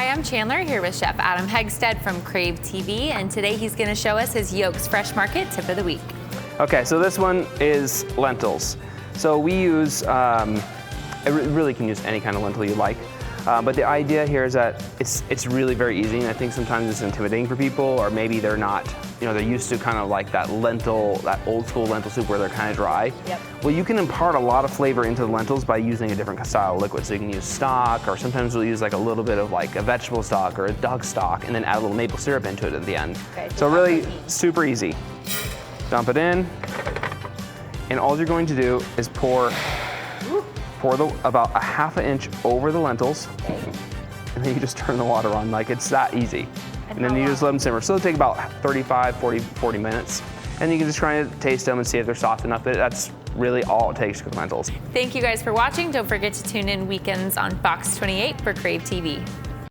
Hi, I'm Chandler here with Chef Adam Hegsted from Crave TV, and today he's going to show us his Yoke's Fresh Market tip of the week. Okay, so this one is lentils. So we use, really can use any kind of lentil you like, but the idea here is that it's really very easy, and I think sometimes it's intimidating for people, or maybe they're not, they're used to kind of like that old school lentil soup where they're kind of dry. Yep. Well, you can impart a lot of flavor into the lentils by using a different style of liquid. So you can use stock, or sometimes we'll use like a little bit of like a vegetable stock or a duck stock, and then add a little maple syrup into it at the end. Okay, so really super easy. Dump it in, and all you're going to do is pour about a ½ inch over the lentils, and then you just turn the water on. Like, it's that easy. And then you just let them simmer. So it'll take about 35, 40 minutes. And you can just try to taste them and see if they're soft enough. That's really all it takes to cook lentils. Thank you guys for watching. Don't forget to tune in weekends on Fox 28 for Crave TV.